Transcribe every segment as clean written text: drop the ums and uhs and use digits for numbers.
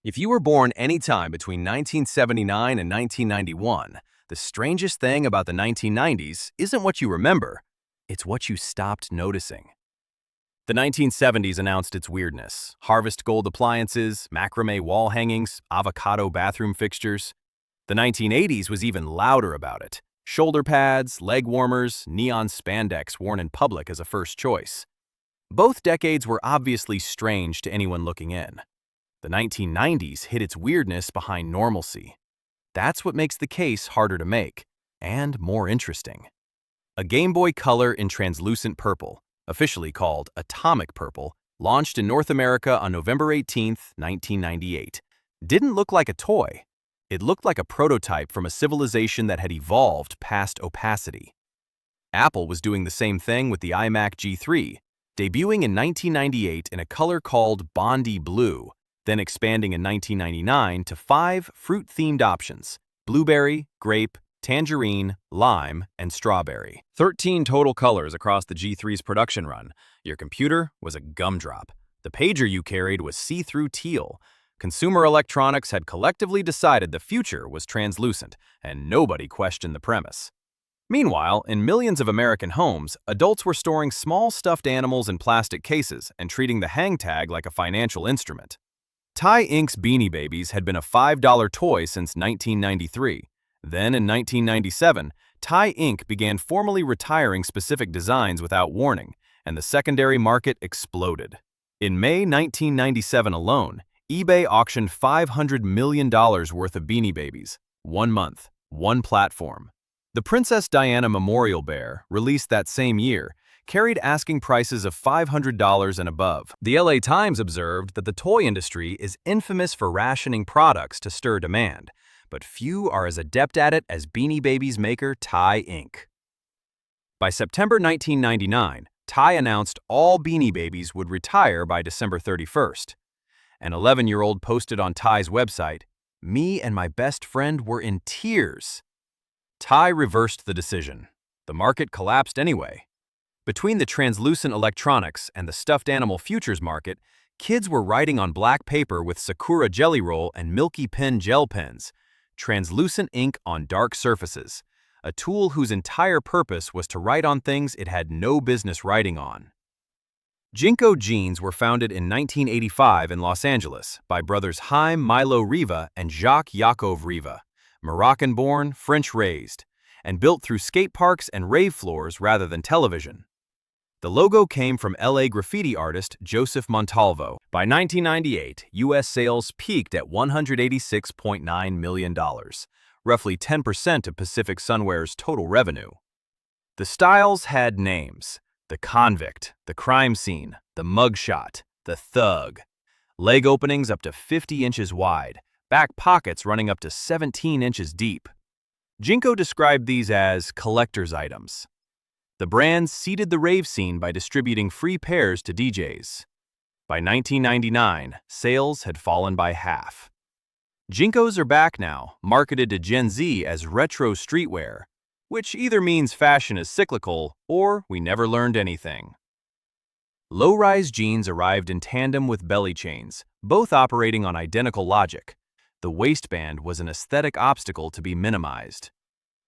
If you were born anytime between 1979 and 1991, the strangest thing about the 1990s isn't what you remember, it's what you stopped noticing. The 1970s announced its weirdness. Harvest gold appliances, macrame wall hangings, avocado bathroom fixtures. The 1980s was even louder about it. Shoulder pads, leg warmers, neon spandex worn in public as a first choice. Both decades were obviously strange to anyone looking in. The 1990s hid its weirdness behind normalcy. That's what makes the case harder to make, and more interesting. A Game Boy Color in translucent purple, officially called Atomic Purple, launched in North America on November 18, 1998. Didn't look like a toy. It looked like a prototype from a civilization that had evolved past opacity. Apple was doing the same thing with the iMac G3, debuting in 1998 in a color called Bondi Blue, then expanding in 1999 to 5 fruit-themed options: blueberry, grape, tangerine, lime, and strawberry. 13 total colors across the G3's production run. Your computer was a gumdrop. The pager you carried was see-through teal. Consumer electronics had collectively decided the future was translucent, and nobody questioned the premise. Meanwhile, in millions of American homes, adults were storing small stuffed animals in plastic cases and treating the hang tag like a financial instrument. Thai Inc.'s Beanie Babies had been a $5 toy since 1993. Then, in 1997, Thai Inc. began formally retiring specific designs without warning, and the secondary market exploded. In May 1997 alone, eBay auctioned $500 million worth of Beanie Babies. 1 month, one platform. The Princess Diana Memorial Bear, released that same year, carried asking prices of $500 and above. The LA Times observed that the toy industry is infamous for rationing products to stir demand, but few are as adept at it as Beanie Babies maker Thai Inc. By September 1999, Thai announced all Beanie Babies would retire by December 31st. An 11-year-old posted on Thai's website, "Me and my best friend were in tears." Thai reversed the decision. The market collapsed anyway. Between the translucent electronics and the stuffed animal futures market, kids were writing on black paper with Sakura Jelly Roll and Milky Pen gel pens, translucent ink on dark surfaces, a tool whose entire purpose was to write on things it had no business writing on. Jinko jeans were founded in 1985 in Los Angeles by brothers Haim Milo Riva and Jacques Yakov Riva, Moroccan-born, French-raised, and built through skate parks and rave floors rather than television. The logo came from LA graffiti artist Joseph Montalvo. By 1998, U.S. sales peaked at $186.9 million, roughly 10% of Pacific Sunwear's total revenue. The styles had names: the convict, the crime scene, the mugshot, the thug. Leg openings up to 50 inches wide, back pockets running up to 17 inches deep. Jinko described these as collector's items. The brand seeded the rave scene by distributing free pairs to DJs. By 1999, sales had fallen by half. Jinkos are back now, marketed to Gen Z as retro streetwear, which either means fashion is cyclical or we never learned anything. Low-rise jeans arrived in tandem with belly chains, both operating on identical logic. The waistband was an aesthetic obstacle to be minimized.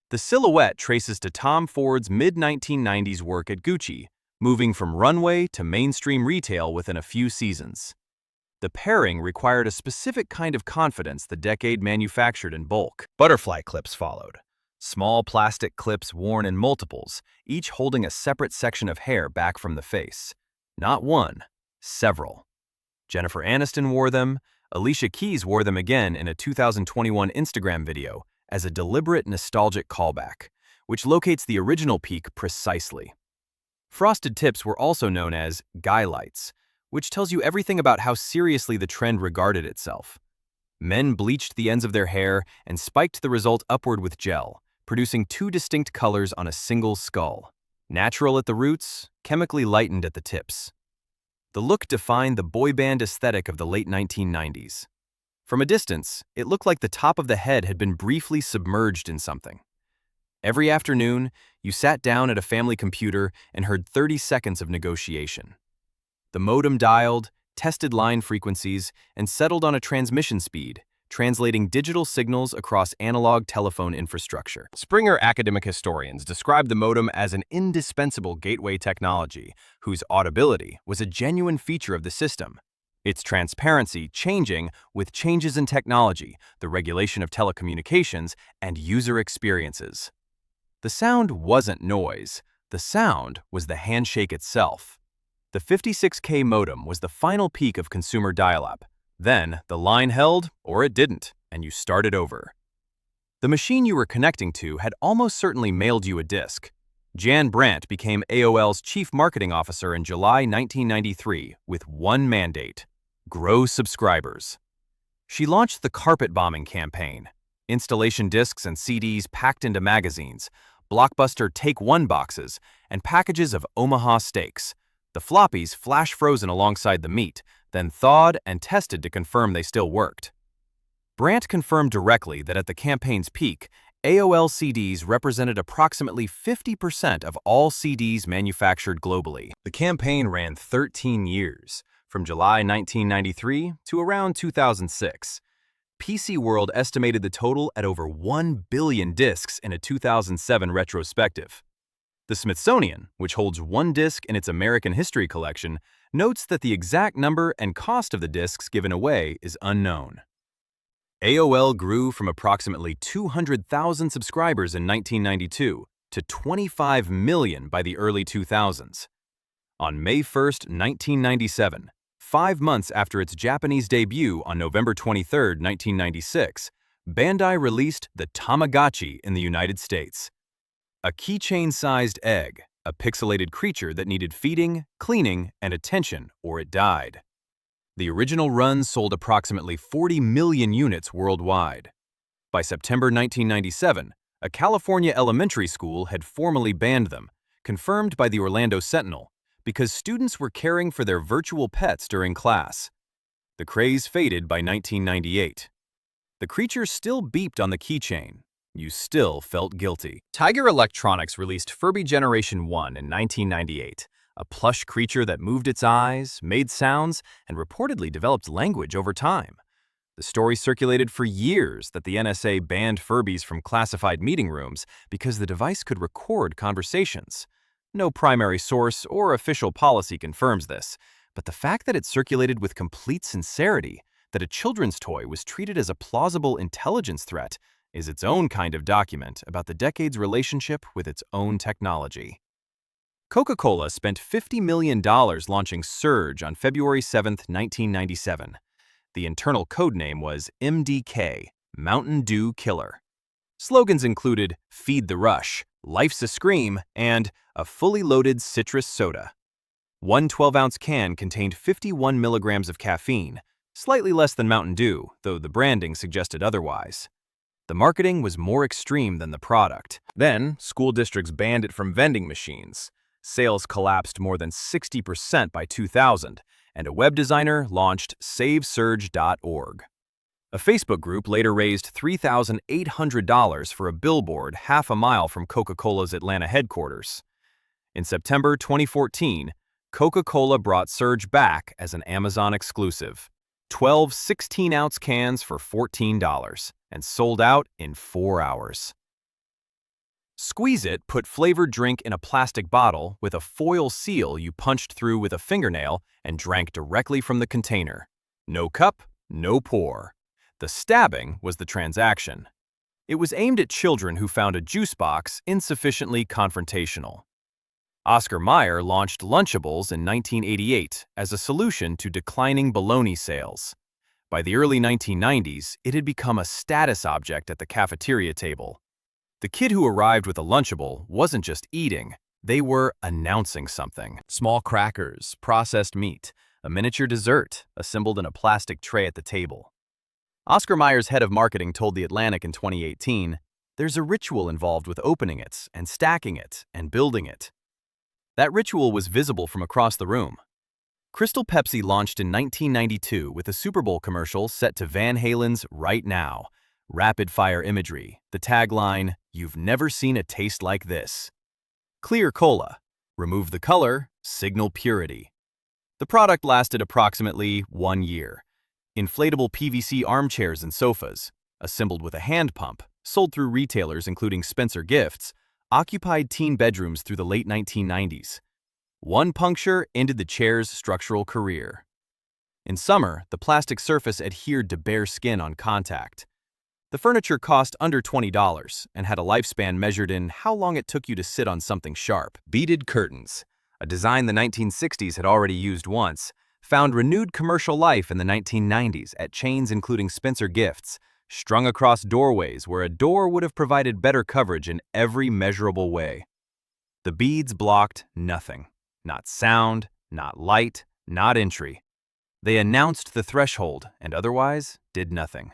The silhouette traces to Tom Ford's mid-1990s work at Gucci, moving from runway to mainstream retail within a few seasons. The pairing required a specific kind of confidence the decade manufactured in bulk. Butterfly clips followed. Small plastic clips worn in multiples, each holding a separate section of hair back from the face. Not one, several. Jennifer Aniston wore them. Alicia Keys wore them again in a 2021 Instagram video as a deliberate nostalgic callback, which locates the original peak precisely. Frosted tips were also known as guy lights, which tells you everything about how seriously the trend regarded itself. Men bleached the ends of their hair and spiked the result upward with gel, producing 2 distinct colors on a single skull. Natural at the roots, chemically lightened at the tips. The look defined the boy band aesthetic of the late 1990s. From a distance, it looked like the top of the head had been briefly submerged in something. Every afternoon, you sat down at a family computer and heard 30 seconds of negotiation. The modem dialed, tested line frequencies, and settled on a transmission speed, translating digital signals across analog telephone infrastructure. Springer academic historians describe the modem as an indispensable gateway technology whose audibility was a genuine feature of the system. Its transparency changing with changes in technology, the regulation of telecommunications, and user experiences. The sound wasn't noise. The sound was the handshake itself. The 56K modem was the final peak of consumer dial-up. Then, the line held, or it didn't, and you started over. The machine you were connecting to had almost certainly mailed you a disk. Jan Brandt became AOL's chief marketing officer in July 1993 with one mandate: grow subscribers. She launched the carpet bombing campaign. Installation discs and CDs packed into magazines, blockbuster Take-One boxes, and packages of Omaha steaks. The floppies flash-frozen alongside the meat, then thawed and tested to confirm they still worked. Brandt confirmed directly that at the campaign's peak, AOL CDs represented approximately 50% of all CDs manufactured globally. The campaign ran 13 years, from July 1993 to around 2006. PC World estimated the total at over 1 billion discs in a 2007 retrospective. The Smithsonian, which holds one disc in its American History collection, notes that the exact number and cost of the discs given away is unknown. AOL grew from approximately 200,000 subscribers in 1992 to 25 million by the early 2000s. On May 1, 1997, 5 months after its Japanese debut on November 23, 1996, Bandai released the Tamagotchi in the United States. A keychain-sized egg, a pixelated creature that needed feeding, cleaning, and attention, or it died. The original run sold approximately 40 million units worldwide. By September 1997, a California elementary school had formally banned them, confirmed by the Orlando Sentinel, because students were caring for their virtual pets during class. The craze faded by 1998. The creature still beeped on the keychain. You still felt guilty. Tiger Electronics released Furby Generation 1 in 1998, a plush creature that moved its eyes, made sounds, and reportedly developed language over time. The story circulated for years that the NSA banned Furbies from classified meeting rooms because the device could record conversations. No primary source or official policy confirms this, but the fact that it circulated with complete sincerity, that a children's toy was treated as a plausible intelligence threat, is its own kind of document about the decade's relationship with its own technology. Coca-Cola spent $50 million launching Surge on February 7, 1997. The internal codename was MDK, Mountain Dew Killer. Slogans included "Feed the Rush," "Life's a Scream," and a fully loaded citrus soda. One 12-ounce can contained 51 milligrams of caffeine, slightly less than Mountain Dew, though the branding suggested otherwise. The marketing was more extreme than the product. Then, school districts banned it from vending machines. Sales collapsed more than 60% by 2000, and a web designer launched SaveSurge.org. A Facebook group later raised $3,800 for a billboard half a mile from Coca-Cola's Atlanta headquarters. In September 2014, Coca-Cola brought Surge back as an Amazon exclusive. 12 16-ounce cans for $14, and sold out in 4 hours. Squeeze It put flavored drink in a plastic bottle with a foil seal you punched through with a fingernail and drank directly from the container. No cup, no pour. The stabbing was the transaction. It was aimed at children who found a juice box insufficiently confrontational. Oscar Mayer launched Lunchables in 1988 as a solution to declining bologna sales. By the early 1990s, it had become a status object at the cafeteria table. The kid who arrived with a Lunchable wasn't just eating, they were announcing something. Small crackers, processed meat, a miniature dessert assembled in a plastic tray at the table. Oscar Mayer's head of marketing told The Atlantic in 2018, "There's a ritual involved with opening it and stacking it and building it." That ritual was visible from across the room. Crystal Pepsi launched in 1992 with a Super Bowl commercial set to Van Halen's Right Now. Rapid-fire imagery, the tagline, "You've never seen a taste like this." Clear Cola. Remove the color, signal purity. The product lasted approximately 1 year. Inflatable PVC armchairs and sofas, assembled with a hand pump, sold through retailers including Spencer Gifts, occupied teen bedrooms through the late 1990s. One puncture ended the chair's structural career. In summer, the plastic surface adhered to bare skin on contact. The furniture cost under $20 and had a lifespan measured in how long it took you to sit on something sharp. Beaded curtains, a design the 1960s had already used once, found renewed commercial life in the 1990s at chains including Spencer Gifts, strung across doorways where a door would have provided better coverage in every measurable way. The beads blocked nothing. Not sound, not light, not entry. They announced the threshold and otherwise did nothing.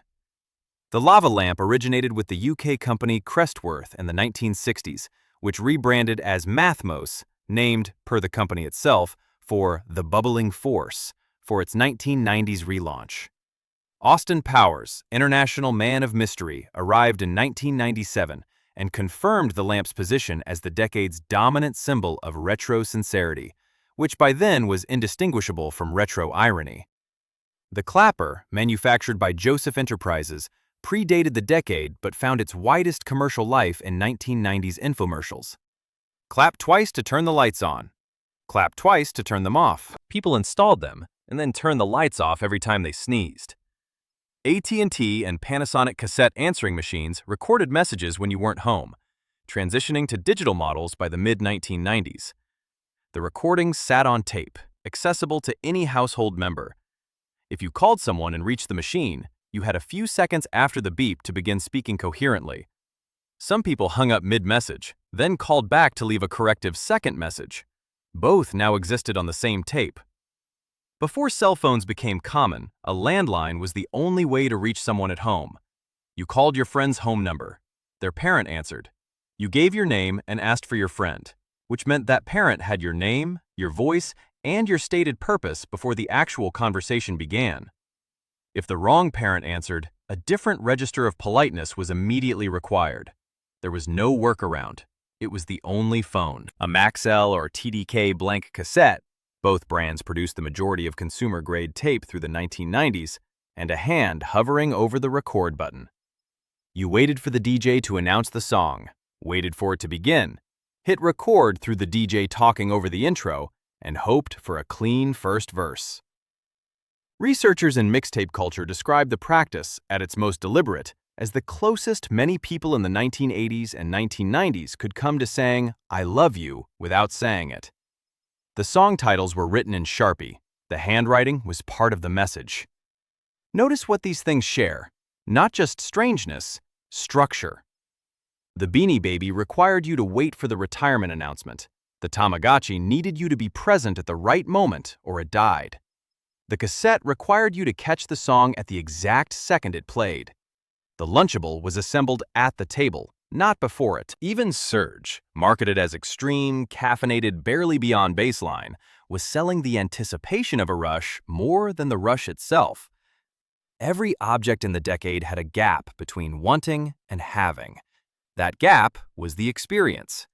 The lava lamp originated with the UK company Crestworth in the 1960s, which rebranded as Mathmos, named, per the company itself, for the bubbling force, for its 1990s relaunch. Austin Powers, international man of mystery, arrived in 1997 and confirmed the lamp's position as the decade's dominant symbol of retro sincerity, which by then was indistinguishable from retro irony. The clapper, manufactured by Joseph Enterprises, predated the decade but found its widest commercial life in 1990s infomercials. Clap twice to turn the lights on. Clap twice to turn them off. People installed them and then turned the lights off every time they sneezed. AT&T and Panasonic cassette answering machines recorded messages when you weren't home, transitioning to digital models by the mid-1990s. The recordings sat on tape, accessible to any household member. If you called someone and reached the machine, you had a few seconds after the beep to begin speaking coherently. Some people hung up mid-message, then called back to leave a corrective second message. Both now existed on the same tape. Before cell phones became common, a landline was the only way to reach someone at home. You called your friend's home number. Their parent answered. You gave your name and asked for your friend, which meant that parent had your name, your voice, and your stated purpose before the actual conversation began. If the wrong parent answered, a different register of politeness was immediately required. There was no workaround. It was the only phone. A Maxell or TDK blank cassette, both brands produced the majority of consumer-grade tape through the 1990s, and a hand hovering over the record button. You waited for the DJ to announce the song, waited for it to begin, hit record through the DJ talking over the intro, and hoped for a clean first verse. Researchers in mixtape culture describe the practice, at its most deliberate, as the closest many people in the 1980s and 1990s could come to saying, "I love you," without saying it. The song titles were written in Sharpie. The handwriting was part of the message. Notice what these things share. Not just strangeness, structure. The Beanie Baby required you to wait for the retirement announcement. The Tamagotchi needed you to be present at the right moment or it died. The cassette required you to catch the song at the exact second it played. The Lunchable was assembled at the table, not before it. Even Surge, marketed as extreme, caffeinated, barely beyond baseline, was selling the anticipation of a rush more than the rush itself. Every object in the decade had a gap between wanting and having. That gap was the experience.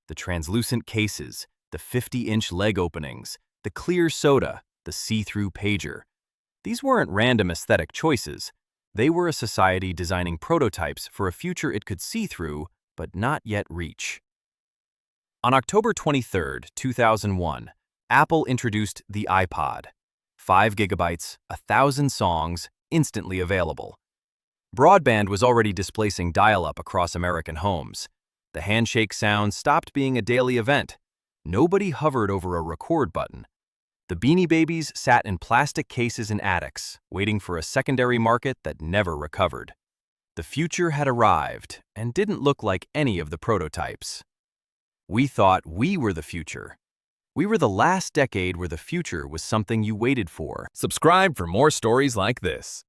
The translucent cases, the 50-inch leg openings, the clear soda, the see-through pager. These weren't random aesthetic choices. They were a society designing prototypes for a future it could see through, but not yet reach. On October 23, 2001, Apple introduced the iPod. 5 gigabytes, 1,000 songs, instantly available. Broadband was already displacing dial-up across American homes. The handshake sound stopped being a daily event. Nobody hovered over a record button. The Beanie Babies sat in plastic cases in attics, waiting for a secondary market that never recovered. The future had arrived and didn't look like any of the prototypes. We thought we were the future. We were the last decade where the future was something you waited for. Subscribe for more stories like this.